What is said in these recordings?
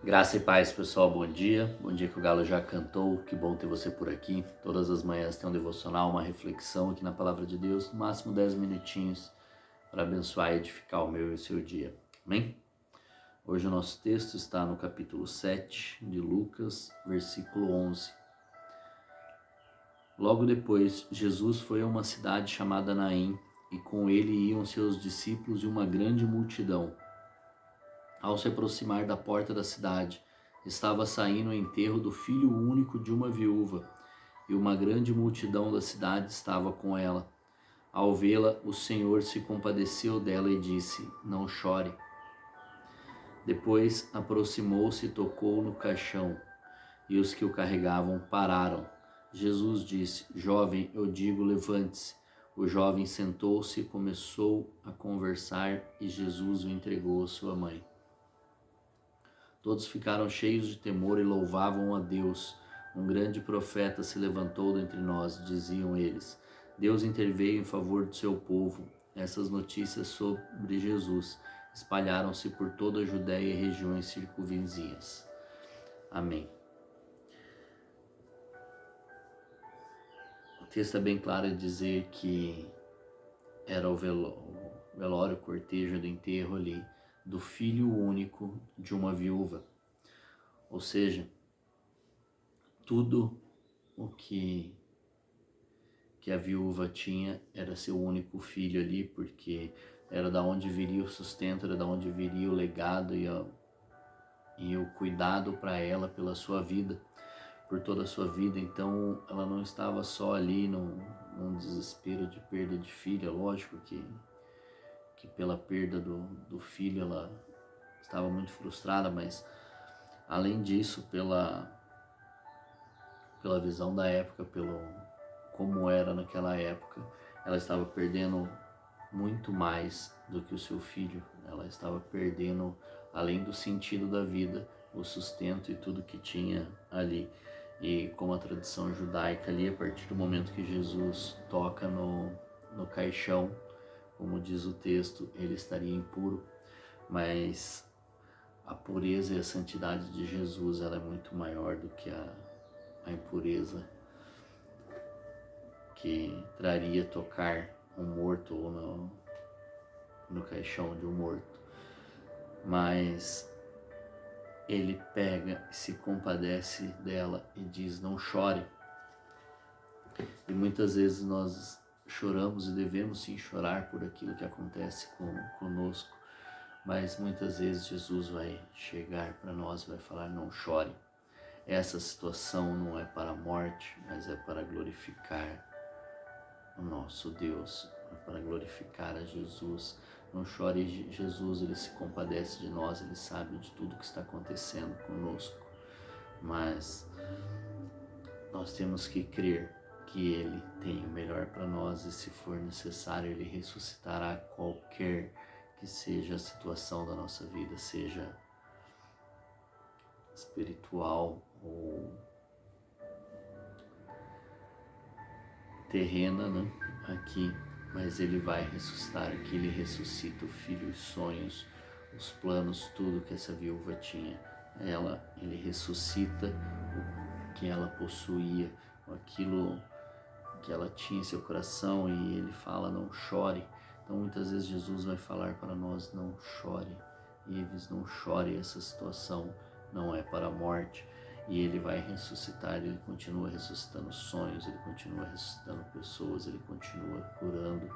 Graça e paz, pessoal, bom dia. Bom dia que o galo já cantou, que bom ter você por aqui. Todas as manhãs tem um devocional, uma reflexão aqui na Palavra de Deus, no máximo 10 minutinhos para abençoar e edificar o meu e o seu dia. Amém? Hoje o nosso texto está no capítulo 7 de Lucas, versículo 11. Logo depois, Jesus foi a uma cidade chamada Naim, e com ele iam seus discípulos e uma grande multidão. Ao se aproximar da porta da cidade, estava saindo o enterro do filho único de uma viúva, e uma grande multidão da cidade estava com ela. Ao vê-la, o Senhor se compadeceu dela e disse: Não chore. Depois aproximou-se e tocou no caixão, e os que o carregavam pararam. Jesus disse: Jovem, eu digo, levante-se. O jovem sentou-se e começou a conversar, e Jesus o entregou à sua mãe. Todos ficaram cheios de temor e louvavam a Deus. Um grande profeta se levantou dentre nós, diziam eles. Deus interveio em favor do seu povo. Essas notícias sobre Jesus espalharam-se por toda a Judéia e regiões circunvizinhas. Amém. O texto é bem claro em dizer que era o velório, o cortejo do enterro ali do filho único de uma viúva. Ou seja, tudo o que a viúva tinha era seu único filho ali, porque era da onde viria o sustento, era da onde viria o legado e o cuidado para ela pela sua vida, por toda a sua vida. Então ela não estava só ali num desespero de perda de filha. Lógico que pela perda do filho ela estava muito frustrada, mas além disso, pela visão da época, pelo como era naquela época, ela estava perdendo muito mais do que o seu filho. Ela estava perdendo, além do sentido da vida, o sustento e tudo que tinha ali. E como a tradição judaica ali, a partir do momento que Jesus toca no caixão, como diz o texto, ele estaria impuro. Mas a pureza e a santidade de Jesus, ela é muito maior do que a impureza que traria tocar um morto ou no caixão de um morto. Mas ele pega e se compadece dela e diz: não chore. E muitas vezes nós choramos e devemos sim chorar por aquilo que acontece conosco, mas muitas vezes Jesus vai chegar para nós e vai falar: não chore. Essa situação não é para a morte, mas é para glorificar o nosso Deus, para glorificar a Jesus. Não chore, Jesus, ele se compadece de nós, ele sabe de tudo que está acontecendo conosco, mas nós temos que crer que ele tem o melhor para nós, e se for necessário ele ressuscitará qualquer que seja a situação da nossa vida, seja espiritual ou terrena, né? Aqui, mas ele vai ressuscitar aqui, ele ressuscita o filho, os sonhos, os planos, tudo que essa viúva tinha. Ele ressuscita o que ela possuía, aquilo que ela tinha em seu coração, e ele fala: não chore. Então muitas vezes Jesus vai falar para nós: não chore, Ives, não chore. Essa situação não é para a morte. E ele vai ressuscitar, ele continua ressuscitando sonhos, ele continua ressuscitando pessoas, ele continua curando,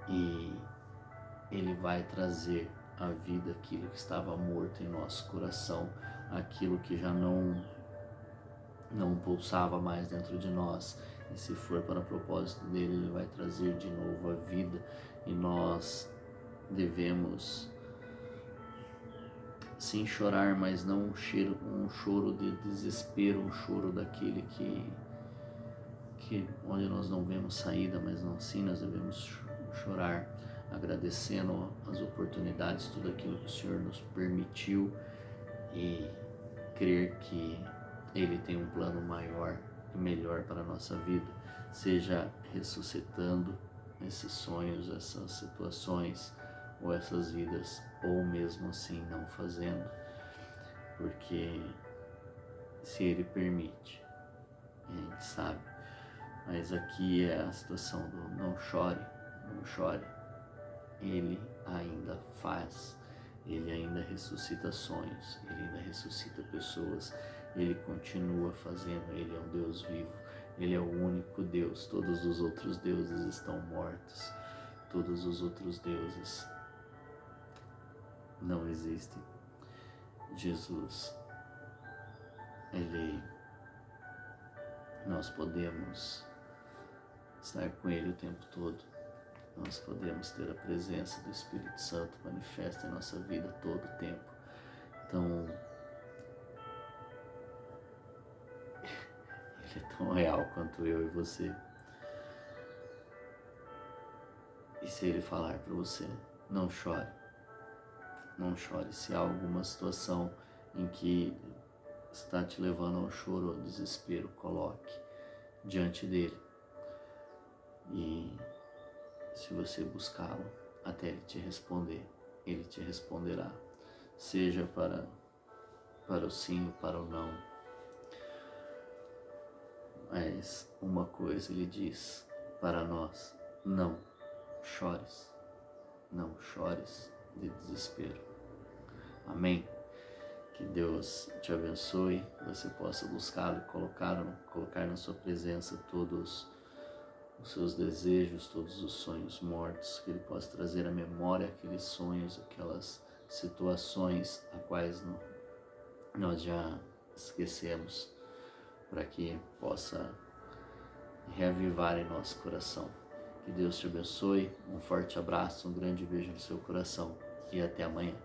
e ele vai trazer à vida aquilo que estava morto em nosso coração, aquilo que já não pulsava mais dentro de nós. E se for para o propósito dele, ele vai trazer de novo a vida, e nós devemos sim chorar, mas não um choro de desespero, um choro daquele que onde nós não vemos saída, mas não, sim, nós devemos chorar agradecendo as oportunidades, tudo aquilo que o Senhor nos permitiu, e crer que ele tem um plano maior e melhor para a nossa vida, seja ressuscitando esses sonhos, essas situações ou essas vidas, ou mesmo assim não fazendo. porque se Ele permite, Ele sabe. Mas aqui é a situação do não chore, não chore. Ele ainda faz, Ele ainda ressuscita sonhos, Ele ainda ressuscita pessoas, Ele continua fazendo, Ele é um Deus vivo, Ele é o único Deus, todos os outros deuses estão mortos, todos os outros deuses não existem. Jesus, nós podemos estar com Ele o tempo todo. Nós podemos ter a presença do Espírito Santo manifesta em nossa vida todo o tempo. Então, Ele é tão real quanto eu e você. E se Ele falar para você, não chore. Não chore. Se há alguma situação em que está te levando ao choro, ao desespero, coloque diante dele. E se você buscá-lo até ele te responder, ele te responderá, seja para o sim ou para o não. Mas uma coisa ele diz para nós: não chores, não chores de desespero. Amém? Que Deus te abençoe, que você possa buscá-lo e colocar na sua presença todos os seus desejos, todos os sonhos mortos, que Ele possa trazer à memória aqueles sonhos, aquelas situações a quais nós já esquecemos, para que possa reavivar em nosso coração. Que Deus te abençoe, um forte abraço, um grande beijo no seu coração e até amanhã.